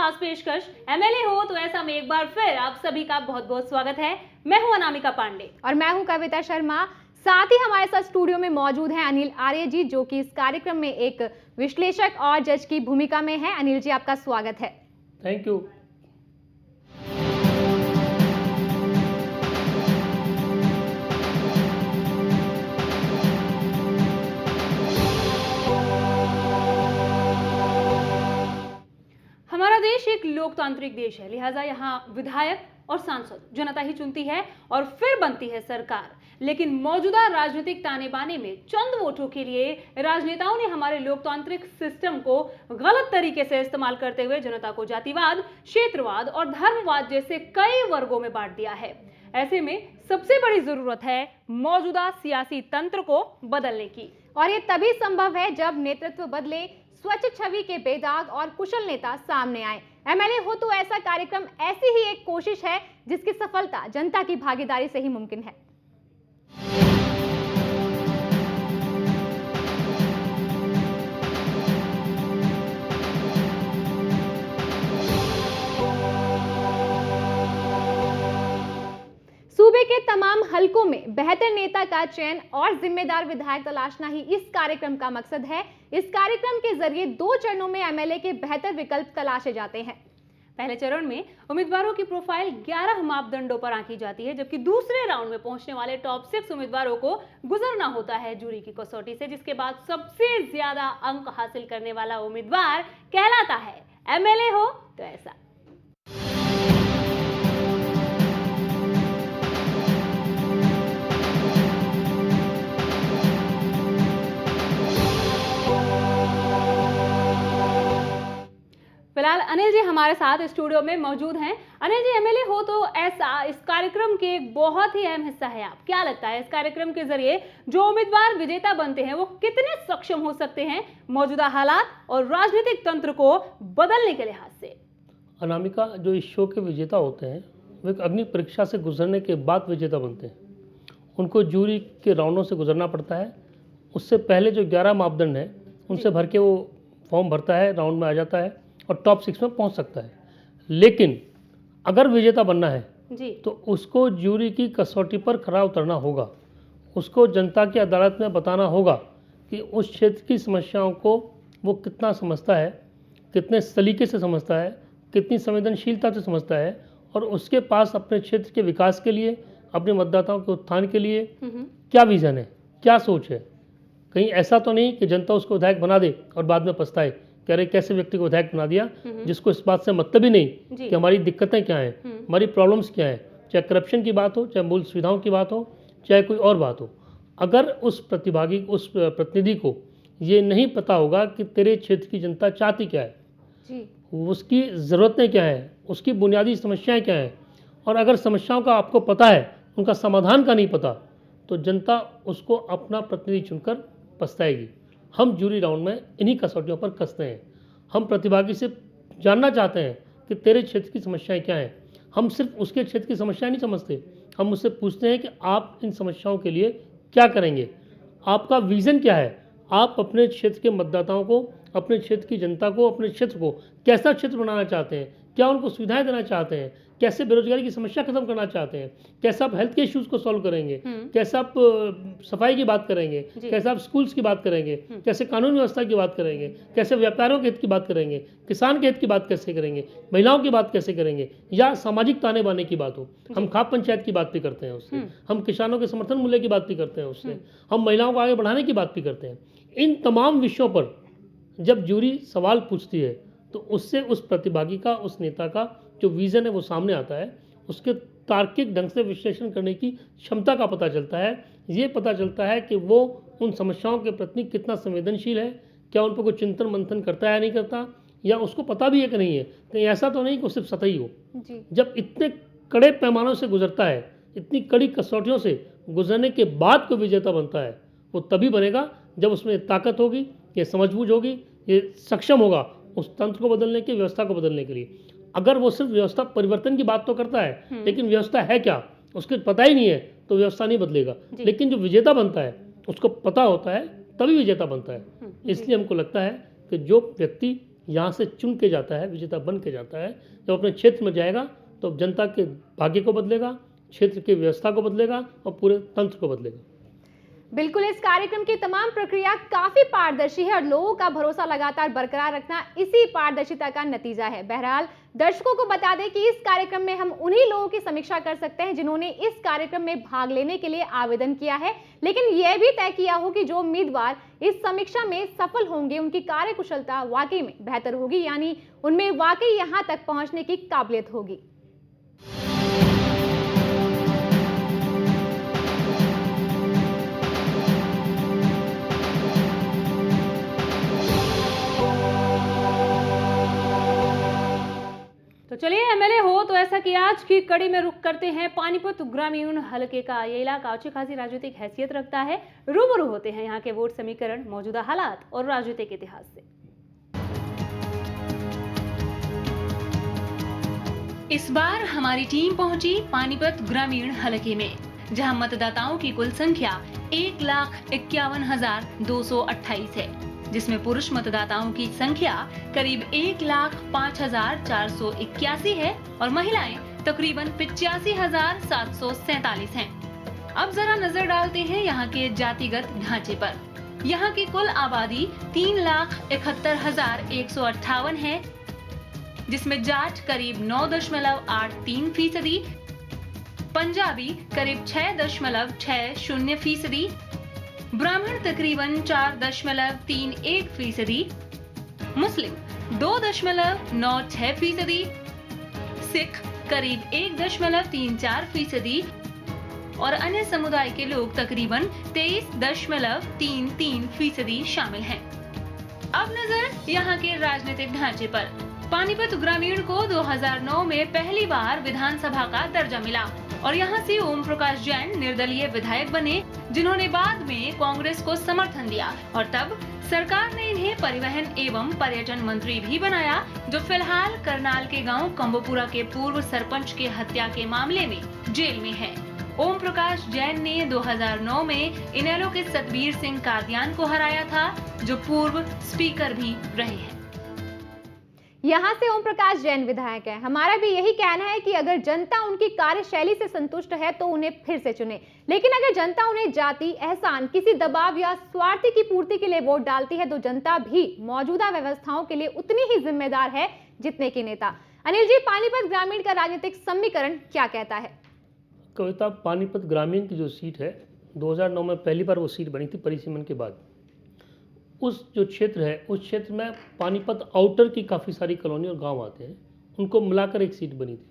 खास पेशकश एमएलए हो तो ऐसा में एक बार फिर आप सभी का बहुत बहुत स्वागत है। मैं हूं अनामिका पांडे और मैं हूं कविता शर्मा। साथ ही हमारे साथ स्टूडियो में मौजूद हैं अनिल आर्य जी, जो कि इस कार्यक्रम में एक विश्लेषक और जज की भूमिका में है। अनिल जी, आपका स्वागत है। Thank you. हमारा देश एक लोकतांत्रिक देश है, लिहाजा यहाँ विधायक और सांसद जनता ही चुनती है और फिर बनती है सरकार। लेकिन मौजूदा राजनीतिक ताने बाने में चंद वोटों के लिए राजनेताओं ने हमारे लोकतांत्रिक सिस्टम को गलत तरीके से इस्तेमाल करते हुए जनता को जातिवाद, क्षेत्रवाद और धर्मवाद जैसे कई वर्गों में बांट दिया है। ऐसे में सबसे बड़ी जरूरत है मौजूदा सियासी तंत्र को बदलने की, और ये तभी संभव है जब नेतृत्व बदले, स्वच्छ छवि के बेदाग और कुशल नेता सामने आए। एमएलए हो तो ऐसा कार्यक्रम ऐसी ही एक कोशिश है जिसकी सफलता जनता की भागीदारी से ही मुमकिन है। सूबे के तमाम हलकों में बेहतर नेता का चयन और जिम्मेदार विधायक तलाशना ही इस कार्यक्रम का मकसद है। इस कार्यक्रम के जरिए 2 चरणों में एमएलए के बेहतर विकल्प तलाशे जाते हैं। पहले चरण में उम्मीदवारों की प्रोफाइल 11 मापदंडों पर आंकी जाती है, जबकि दूसरे राउंड में पहुंचने वाले टॉप 6 उम्मीदवारों को गुजरना होता है जूरी की कसौटी से, जिसके बाद सबसे ज्यादा अंक हासिल करने वाला उम्मीदवार कहलाता है एमएलए हो तो ऐसा। फिलहाल अनिल जी हमारे साथ स्टूडियो में मौजूद हैं। अनिल जी, एमएलए हो तो ऐसा इस कार्यक्रम के एक बहुत ही अहम हिस्सा है। आप क्या लगता है इस कार्यक्रम के जरिए जो उम्मीदवार विजेता बनते हैं वो कितने सक्षम हो सकते हैं मौजूदा हालात और राजनीतिक तंत्र को बदलने के लिहाज से? अनामिका, जो इस शो के विजेता होते हैं वो एक अग्नि परीक्षा से गुजरने के बाद विजेता बनते हैं। उनको जूरी के राउंडों से गुजरना पड़ता है। उससे पहले जो 11 मापदंड हैं उनसे भर के वो फॉर्म भरता है, राउंड में आ जाता है और टॉप 6 में पहुंच सकता है। लेकिन अगर विजेता बनना है जी, तो उसको जूरी की कसौटी पर खरा उतरना होगा। उसको जनता की अदालत में बताना होगा कि उस क्षेत्र की समस्याओं को वो कितना समझता है, कितने सलीके से समझता है, कितनी संवेदनशीलता से समझता है और उसके पास अपने क्षेत्र के विकास के लिए, अपने मतदाताओं के उत्थान के लिए क्या विज़न है, क्या सोच है। कहीं ऐसा तो नहीं कि जनता उसको विधायक बना दे और बाद में पछताए, कह रहे कैसे व्यक्ति को विधायक बना दिया जिसको इस बात से मतलब ही नहीं कि हमारी दिक्कतें क्या हैं, हमारी प्रॉब्लम्स क्या हैं, चाहे करप्शन की बात हो, चाहे मूल सुविधाओं की बात हो, चाहे कोई और बात हो। अगर उस प्रतिभागी, उस प्रतिनिधि को ये नहीं पता होगा कि तेरे क्षेत्र की जनता चाहती क्या है जी, उसकी ज़रूरतें क्या हैं, उसकी बुनियादी समस्याएं क्या हैं, और अगर समस्याओं का आपको पता है, उनका समाधान का नहीं पता, तो जनता उसको अपना प्रतिनिधि चुनकर पछताएगी। हम जूरी राउंड में इन्हीं कसौटियों पर कसते हैं। हम प्रतिभागी से जानना चाहते हैं कि तेरे क्षेत्र की समस्याएं क्या हैं। हम सिर्फ उसके क्षेत्र की समस्याएं नहीं समझते, हम उससे पूछते हैं कि आप इन समस्याओं के लिए क्या करेंगे, आपका विज़न क्या है, आप अपने क्षेत्र के मतदाताओं को, अपने क्षेत्र की जनता को, अपने क्षेत्र को कैसा क्षेत्र बनाना चाहते हैं, क्या उनको सुविधाएं देना चाहते हैं, कैसे बेरोजगारी की समस्या खत्म करना चाहते हैं, कैसे आप हेल्थ के इश्यूज को सॉल्व करेंगे, कैसे आप सफाई की बात करेंगे, कैसे आप स्कूल्स की बात करेंगे, कैसे कानून व्यवस्था की बात करेंगे, कैसे व्यापारियों के हित की बात करेंगे, किसान के हित की बात कैसे करेंगे, महिलाओं की बात कैसे करेंगे, या सामाजिक ताने बाने की बात हो, हम खाप पंचायत की बात भी करते हैं उससे, हम किसानों के समर्थन मूल्य की बात भी करते हैं उससे, हम महिलाओं को आगे बढ़ाने की बात भी करते हैं। इन तमाम विषयों पर जब जूरी सवाल पूछती है तो उससे उस प्रतिभागी का, उस नेता का जो विज़न है वो सामने आता है। उसके तार्किक ढंग से विश्लेषण करने की क्षमता का पता चलता है। ये पता चलता है कि वो उन समस्याओं के प्रति कितना संवेदनशील है, क्या उन पर कोई चिंतन मंथन करता है या नहीं करता, या उसको पता भी है कि नहीं है। कहीं ऐसा तो नहीं कि वो सिर्फ सतही हो जी। जब इतने कड़े पैमानों से गुजरता है, इतनी कड़ी कसौटियों से गुजरने के बाद कोई विजेता बनता है, वो तभी बनेगा जब उसमें ताकत होगी, ये समझबूझ होगी, ये सक्षम होगा उस तंत्र को बदलने की, व्यवस्था को बदलने के लिए। अगर वो सिर्फ व्यवस्था परिवर्तन की बात तो करता है लेकिन व्यवस्था है क्या उसको पता ही नहीं है तो व्यवस्था नहीं बदलेगा। लेकिन जो विजेता बनता है उसको पता होता है तभी विजेता बनता है। इसलिए हमको लगता है कि जो व्यक्ति यहाँ से चुन के जाता है, विजेता बन के जाता है, जब अपने क्षेत्र में जाएगा तो जनता के भाग्य को बदलेगा, क्षेत्र की व्यवस्था को बदलेगा और पूरे तंत्र को बदलेगा। बिल्कुल, इस कार्यक्रम की तमाम प्रक्रिया काफी पारदर्शी है और लोगों का भरोसा लगातार बरकरार रखना इसी पारदर्शिता का नतीजा है। बहरहाल दर्शकों को बता दें कि इस कार्यक्रम में हम उन्हीं लोगों की समीक्षा कर सकते हैं जिन्होंने इस कार्यक्रम में भाग लेने के लिए आवेदन किया है, लेकिन यह भी तय किया हो कि जो उम्मीदवार इस समीक्षा में सफल होंगे उनकी कार्यकुशलता वाकई में बेहतर होगी, यानी उनमें वाकई यहां तक पहुंचने की काबिलियत होगी। तो चलिए, एमएलए हो तो ऐसा कि आज की कड़ी में रुख करते हैं पानीपत ग्रामीण हलके का। ये इलाका अच्छी खासी राजनीतिक हैसियत रखता है। रूबरू होते हैं यहाँ के वोट समीकरण, मौजूदा हालात और राजनीतिक इतिहास से। इस बार हमारी टीम पहुंची पानीपत ग्रामीण हलके में, जहां मतदाताओं की कुल संख्या 1,51,228 है, जिसमें पुरुष मतदाताओं की संख्या करीब 1,05,481 है और महिलाएं तकरीबन 85,747 हैं। अब जरा नजर डालते हैं यहाँ के जातिगत ढांचे पर। यहाँ की कुल आबादी 3,71,158 है, जिसमें जाट करीब 9.83%, पंजाबी करीब 6.60%, ब्राह्मण तकरीबन 4.31%, मुस्लिम 2.96%, सिख करीब 1.34% और अन्य समुदाय के लोग तकरीबन 23.33% शामिल हैं। अब नजर यहाँ के राजनीतिक ढांचे पर। पानीपत ग्रामीण को 2009 में पहली बार विधानसभा का दर्जा मिला और यहाँ से ओम प्रकाश जैन निर्दलीय विधायक बने, जिन्होंने बाद में कांग्रेस को समर्थन दिया और तब सरकार ने इन्हें परिवहन एवं पर्यटन मंत्री भी बनाया, जो फिलहाल करनाल के गांव कंबोपुरा के पूर्व सरपंच के हत्या के मामले में जेल में है। ओम प्रकाश जैन ने 2009 में इनेलो के सतबीर सिंह कादियान को हराया था, जो पूर्व स्पीकर भी रहे हैं। यहाँ से ओम प्रकाश जैन विधायक है। हमारा भी यही कहना है कि अगर जनता उनकी कार्यशैली से संतुष्ट है तो उन्हें फिर से चुने, लेकिन अगर जनता उन्हें जाति, एहसान, किसी दबाव या स्वार्थी की पूर्ति के लिए वोट डालती है तो जनता भी मौजूदा व्यवस्थाओं के लिए उतनी ही जिम्मेदार है जितने की नेता। अनिल जी, पानीपत ग्रामीण का राजनीतिक समीकरण क्या कहता है? कविता, पानीपत ग्रामीण की जो सीट है 2009 में पहली बार वो सीट बनी थी परिसीमन के बाद। उस जो क्षेत्र है उस क्षेत्र में पानीपत आउटर की काफ़ी सारी कॉलोनी और गांव आते हैं, उनको मिलाकर एक सीट बनी थी।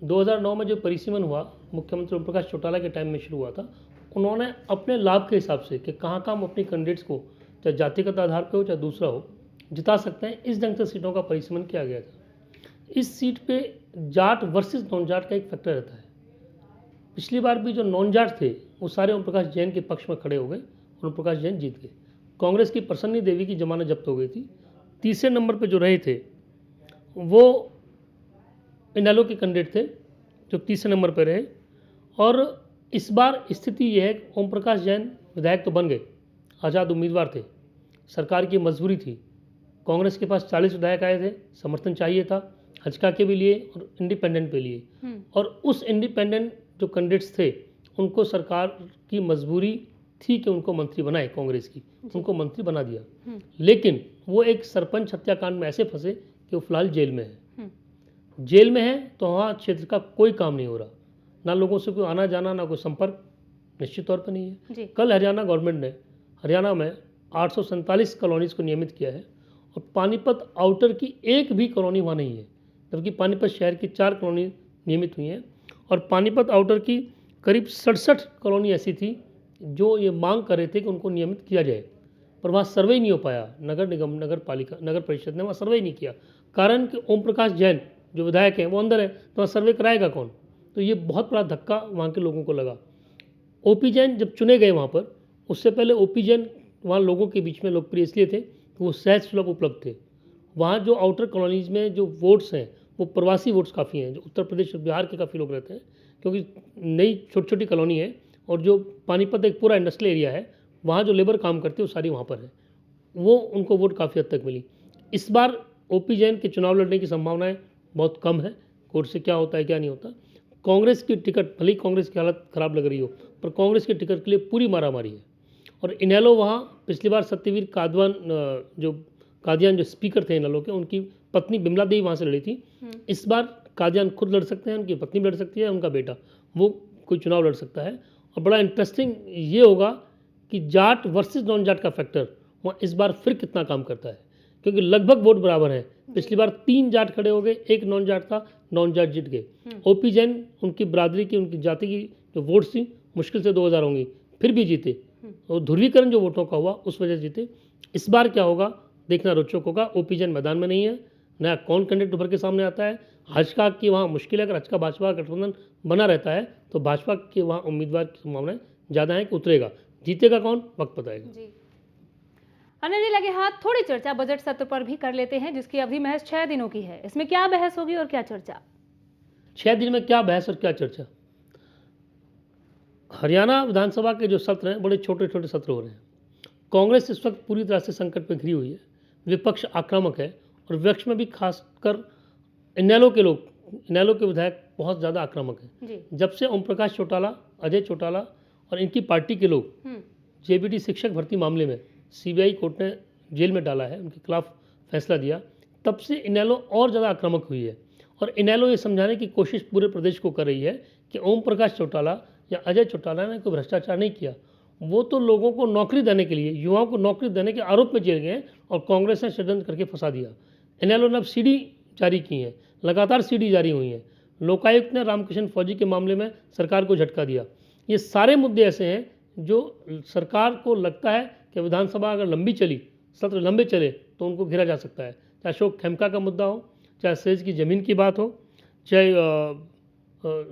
2009 में जो परिसीमन हुआ, मुख्यमंत्री ओम प्रकाश चौटाला के टाइम में शुरू हुआ था। उन्होंने अपने लाभ के हिसाब से कि कहाँ हम अपनी कैंडिडेट्स को चाहे जातिगत आधार पर हो चाहे दूसरा हो जिता सकते हैं, इस ढंग से सीटों का परिसीमन किया गया था। इस सीट पे जाट वर्सेस नॉन जाट का एक फैक्टर रहता है। पिछली बार भी जो नॉन जाट थे वो सारे ओम प्रकाश जैन के पक्ष में खड़े हो गए और ओम प्रकाश जैन जीत गए। कांग्रेस की प्रसन्नी देवी की जमानत जब्त हो गई थी। तीसरे नंबर पे जो रहे थे वो इनेलो के कैंडिडेट थे जो तीसरे नंबर पे रहे। और इस बार स्थिति यह है कि ओम प्रकाश जैन विधायक तो बन गए, आज़ाद उम्मीदवार थे, सरकार की मजबूरी थी। कांग्रेस के पास 40 विधायक आए थे, समर्थन चाहिए था, हजका के भी लिए और इंडिपेंडेंट पे लिए। और उस इंडिपेंडेंट जो कैंडिडेट्स थे उनको सरकार की मजबूरी थी कि उनको मंत्री बनाए, कांग्रेस की उनको मंत्री बना दिया। लेकिन वो एक सरपंच हत्याकांड में ऐसे फंसे कि वो फिलहाल जेल में है। जेल में है तो वहाँ क्षेत्र का कोई काम नहीं हो रहा, ना लोगों से कोई आना जाना, ना कोई संपर्क निश्चित तौर पर नहीं है। कल हरियाणा गवर्नमेंट ने हरियाणा में 847 कॉलोनीज को नियमित किया है और पानीपत आउटर की एक भी कॉलोनी वहाँ नहीं है, जबकि पानीपत शहर की 4 कॉलोनी नियमित हुई हैं। और पानीपत आउटर की करीब 67 कॉलोनी ऐसी थी जो ये मांग कर रहे थे कि उनको नियमित किया जाए, पर वहाँ सर्वे ही नहीं हो पाया। नगर निगम, नगर पालिका, नगर परिषद ने वहाँ सर्वे ही नहीं किया। कारण कि ओम प्रकाश जैन जो विधायक हैं वो अंदर है, तो वहाँ सर्वे कराएगा कौन? तो ये बहुत बड़ा धक्का वहाँ के लोगों को लगा। ओपी जैन जब चुने गए वहाँ पर, उससे पहले ओपी जैन वहाँ लोगों के बीच में लोकप्रिय इसलिए थे कि वो सहज सुलभ उपलब्ध थे। वहाँ जो आउटर कॉलोनीज में जो वोट्स हैं वो प्रवासी वोट्स काफ़ी हैं, जो उत्तर प्रदेश और बिहार के काफ़ी लोग रहते हैं, क्योंकि नई छोटी छोटी कॉलोनी है। और जो पानीपत एक पूरा इंडस्ट्रियल एरिया है, वहाँ जो लेबर काम करती है वो सारी वहाँ पर है, वो उनको वोट काफ़ी हद तक मिली। इस बार ओपी जैन के चुनाव लड़ने की संभावनाएं बहुत कम है। कोर्ट से क्या होता है क्या नहीं होता। कांग्रेस की टिकट, भले ही कांग्रेस की हालत खराब लग रही हो, पर कांग्रेस की टिकट के लिए पूरी मारामारी है। और इनेलो वहाँ पिछली बार सत्यवीर कादियान जो स्पीकर थे इनेलो के, उनकी पत्नी बिमला देवी वहाँ से लड़ी थी। इस बार कादियान खुद लड़ सकते हैं, उनकी पत्नी लड़ सकती है, उनका बेटा वो कोई चुनाव लड़ सकता है। और बड़ा इंटरेस्टिंग ये होगा कि जाट वर्सेस नॉन जाट का फैक्टर वहाँ इस बार फिर कितना काम करता है, क्योंकि लगभग वोट बराबर है। पिछली बार 3 जाट खड़े हो गए, 1 नॉन जाट था, नॉन जाट जीत गए। ओपी जैन उनकी बरादरी की, उनकी जाति की जो वोट थी मुश्किल से 2000 होंगी, फिर भी जीते। और ध्रुवीकरण जो वोटों का हुआ उस वजह से जीते। इस बार क्या होगा देखना रोचक होगा। ओपी जैन मैदान में नहीं है, नया कौन कैंडिडेट उभर के सामने आता है। भाजपा की वहाँ मुश्किल है, अगर भाजपा भाजपा गठबंधन बना रहता है तो भाजपा के वहाँ उम्मीदवार की संभावनाएं ज़्यादा है कि उतरेगा। जीतेगा कौन, वक्त बताएगा। जी अनिल जी, लगे हाथ थोड़ी चर्चा बजट सत्र पर भी कर लेते हैं, जिसकी अवधि महज 6 दिनों की है। इसमें क्या बहस होगी और क्या चर्चा? 6 दिन में क्या बहस और क्या चर्चा। हरियाणा विधानसभा के जो सत्र हैं बड़े छोटे छोटे सत्र हो रहे हैं। कांग्रेस इस वक्त पूरी तरह से संकट में घिरी हुई है, विपक्ष आक्रामक है और विपक्ष में भी खासकर इनेलो के विधायक बहुत ज़्यादा आक्रामक हैं। जब से ओम प्रकाश चौटाला, अजय चौटाला और इनकी पार्टी के लोग जेबीटी शिक्षक भर्ती मामले में सीबीआई कोर्ट ने जेल में डाला है, उनके खिलाफ फैसला दिया, तब से इनेलो और ज़्यादा आक्रामक हुई है। और इनेलो ये समझाने की कोशिश पूरे प्रदेश को कर रही है कि ओम प्रकाश चौटाला या अजय चौटाला ने कोई भ्रष्टाचार नहीं किया, वो तो लोगों को नौकरी देने के लिए, युवाओं को नौकरी देने के आरोप में जेल गए और कांग्रेस ने षड्यंत्र करके फंसा दिया। इनेलो ने अब सीडी जारी की है, लगातार सीडी जारी हुई है। लोकायुक्त ने रामकृष्ण फौजी के मामले में सरकार को झटका दिया। ये सारे मुद्दे ऐसे हैं जो सरकार को लगता है कि विधानसभा अगर लंबी चली, सत्र लंबे चले तो उनको घेरा जा सकता है। चाहे अशोक खेमका का मुद्दा हो, चाहे सेज की ज़मीन की बात हो, चाहे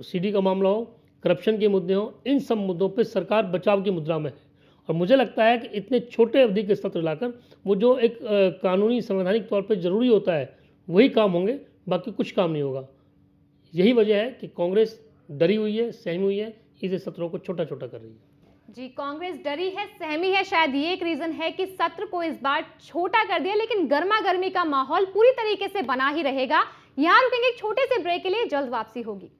सीडी का मामला हो, करप्शन के मुद्दे हों, इन सब मुद्दों पे सरकार बचाव की मुद्रा में है। और मुझे लगता है कि इतने छोटे अवधि के सत्र लाकर वो जो एक कानूनी संवैधानिक तौर पे ज़रूरी होता है वही काम होंगे, बाकी कुछ काम नहीं होगा। यही वजह है कि कांग्रेस डरी हुई है, सहमी हुई है, इसे सत्रों को छोटा छोटा कर रही है। जी, कांग्रेस डरी है, सहमी है, शायद ये एक रीजन है कि सत्र को इस बार छोटा कर दिया, लेकिन गर्मा गर्मी का माहौल पूरी तरीके से बना ही रहेगा। यहाँ रुकेंगे एक छोटे से ब्रेक के लिए, जल्द वापसी होगी।